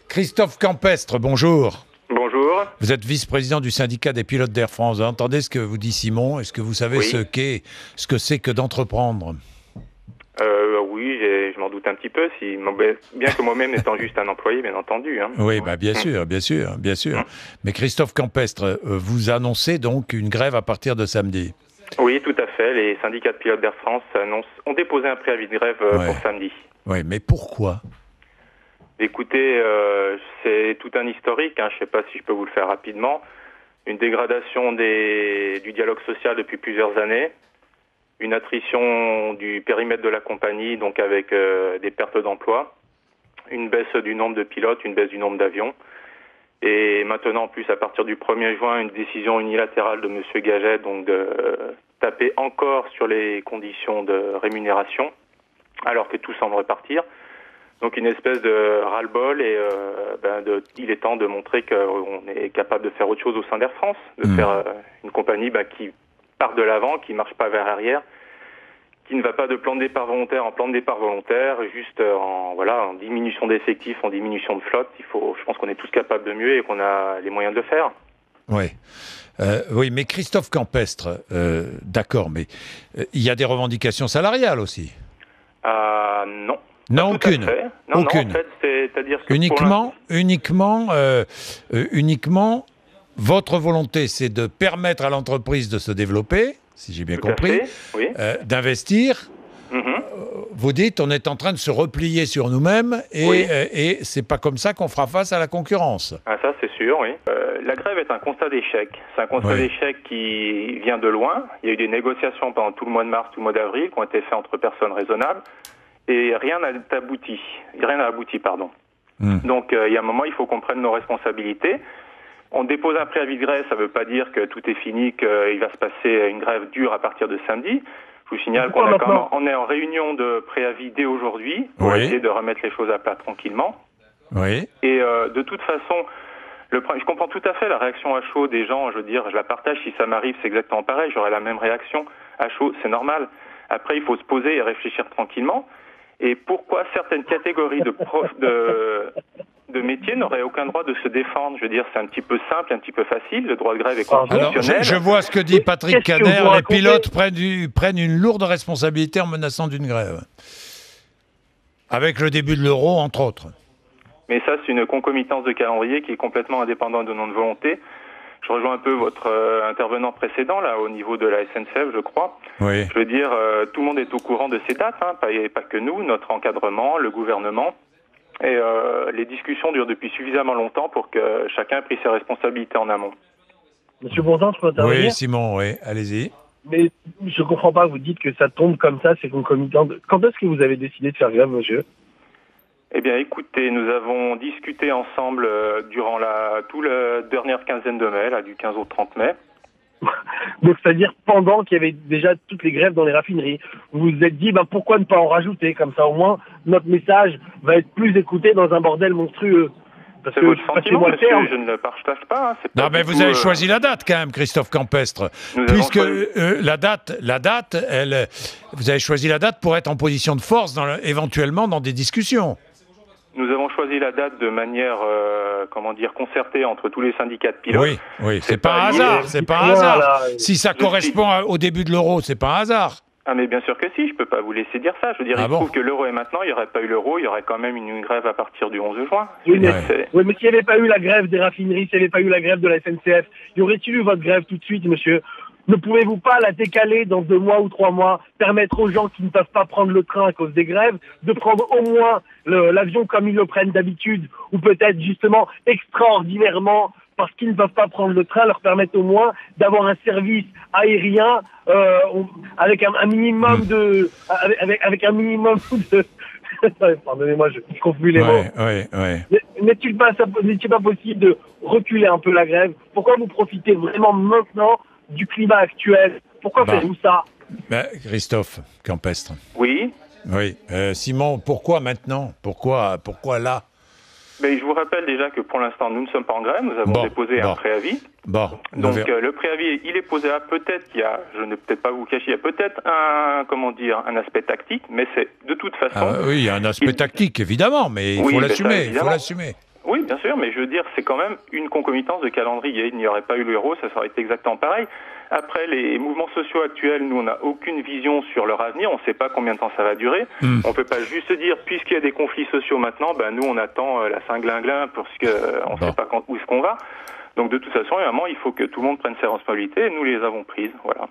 Christophe Campestre, bonjour. Bonjour. Vous êtes vice-président du syndicat des pilotes d'Air France. Vous entendez ce que vous dit Simon? Est-ce que vous savez ce que c'est que d'entreprendre? Oui, je m'en doute un petit peu, bien que moi-même étant juste un employé, bien entendu. Hein. Oui, bah bien sûr. Mais Christophe Campestre, vous annoncez donc une grève à partir de samedi. Oui, tout à fait. Les syndicats de pilotes d'Air France ont déposé un préavis de grève pour samedi. Oui, mais pourquoi? Écoutez, c'est tout un historique, je ne sais pas si je peux vous le faire rapidement. Une dégradation du dialogue social depuis plusieurs années, une attrition du périmètre de la compagnie, donc avec des pertes d'emploi, une baisse du nombre de pilotes, une baisse du nombre d'avions. Et maintenant, en plus, à partir du 1er juin, une décision unilatérale de M. Gaget, donc de taper encore sur les conditions de rémunération, alors que tout semble repartir. Donc une espèce de ras-le-bol et il est temps de montrer qu'on est capable de faire autre chose au sein d'Air France, de faire une compagnie qui part de l'avant, qui marche pas vers l'arrière, qui ne va pas de plan de départ volontaire en plan de départ volontaire, juste en diminution d'effectifs, en diminution de flotte. Je pense qu'on est tous capables de mieux et qu'on a les moyens de le faire. Oui. Oui, mais Christophe Campestre, d'accord, mais il y a des revendications salariales aussi. Non. Non, aucune. Non, aucune. En fait, c'est-à-dire que uniquement, votre volonté, c'est de permettre à l'entreprise de se développer, si j'ai bien compris, d'investir. Vous dites, on est en train de se replier sur nous-mêmes et c'est pas comme ça qu'on fera face à la concurrence. Ah, ça, c'est sûr, oui. La grève est un constat d'échec. C'est un constat d'échec qui vient de loin. Il y a eu des négociations pendant tout le mois de mars, tout le mois d'avril, qui ont été faites entre personnes raisonnables. Et rien n'a abouti. Donc, il y a un moment, il faut qu'on prenne nos responsabilités. On dépose un préavis de grève, ça ne veut pas dire que tout est fini, qu'il va se passer une grève dure à partir de samedi. Je vous signale qu'on est en réunion de préavis dès aujourd'hui pour essayer de remettre les choses à plat tranquillement. Oui. Et de toute façon, je comprends tout à fait la réaction à chaud des gens. Je veux dire, je la partage. Si ça m'arrive, c'est exactement pareil. J'aurai la même réaction à chaud, c'est normal. Après, il faut se poser et réfléchir tranquillement. Et pourquoi certaines catégories de profs de métiers n'auraient aucun droit de se défendre? Je veux dire, c'est un petit peu simple, un petit peu facile. Le droit de grève est constitutionnel. Alors, je vois ce que dit Patrick Caner. Les pilotes prennent une lourde responsabilité en menaçant d'une grève. Avec le début de l'euro, entre autres. Mais ça, c'est une concomitance de calendrier qui est complètement indépendante de notre volonté. Je rejoins un peu votre intervenant précédent, là, au niveau de la SNCF, je crois. Oui. Je veux dire, tout le monde est au courant de ces dates, pas que nous, notre encadrement, le gouvernement. Et les discussions durent depuis suffisamment longtemps pour que chacun ait pris ses responsabilités en amont. Monsieur Bourdin, je peux intervenir? Oui, Simon, oui, allez-y. Mais je ne comprends pas, vous dites que ça tombe comme ça, c'est concomitant. Quand est-ce que vous avez décidé de faire grève, monsieur? Eh bien, écoutez, nous avons discuté ensemble durant toute la dernière quinzaine de mai, du 15 au 30 mai. Donc, c'est-à-dire pendant qu'il y avait déjà toutes les grèves dans les raffineries. Vous vous êtes dit, pourquoi ne pas en rajouter? Comme ça, au moins, notre message va être plus écouté dans un bordel monstrueux. C'est votre sentiment, monsieur, je ne le partage pas. Non, mais vous avez choisi la date, quand même, Christophe Campestre. Puisque la date, vous avez choisi la date pour être en position de force, éventuellement, dans des discussions. Nous avons choisi la date de manière, concertée entre tous les syndicats de pilotes. Oui, c'est pas un hasard, Si ça correspond au début de l'euro, c'est pas un hasard. Ah, mais bien sûr que si, je peux pas vous laisser dire ça. Je veux dire, il trouve que l'euro est maintenant, il n'y aurait pas eu l'euro, il y aurait quand même une grève à partir du 11 juin. Oui, mais s'il n'y avait pas eu la grève des raffineries, s'il n'y avait pas eu la grève de la SNCF, y aurait-il eu votre grève tout de suite, monsieur? Ne pouvez-vous pas la décaler dans 2 mois ou 3 mois, permettre aux gens qui ne peuvent pas prendre le train à cause des grèves, de prendre au moins l'avion comme ils le prennent d'habitude, ou peut-être justement extraordinairement, parce qu'ils ne peuvent pas prendre le train, leur permettre au moins d'avoir un service aérien avec un minimum de... Avec un minimum de... Pardonnez-moi, je confus les mots. N'est-il pas possible de reculer un peu la grève? Pourquoi vous profitez vraiment maintenant du climat actuel? Pourquoi faites-vous ça? Christophe Campestre. Oui. Simon, pourquoi maintenant? Pourquoi là? Je vous rappelle déjà que pour l'instant, nous ne sommes pas en grève. Nous avons déposé un préavis. Donc, le préavis, il est posé à peut-être, je ne vais peut-être pas vous cacher, il y a peut-être un aspect tactique, mais c'est de toute façon... oui, il y a un aspect tactique, évidemment, mais il faut l'assumer. Oui, sûr, mais je veux dire, c'est quand même une concomitance de calendrier. Il n'y aurait pas eu l'euro, ça aurait été exactement pareil. Après, les mouvements sociaux actuels, nous, on n'a aucune vision sur leur avenir. On ne sait pas combien de temps ça va durer. On ne peut pas juste dire, puisqu'il y a des conflits sociaux maintenant, nous, on attend la Saint-Glinglin parce qu'on ne sait pas où est-ce qu'on va. Donc, de toute façon, à un moment, il faut que tout le monde prenne ses responsabilités et nous les avons prises. Voilà.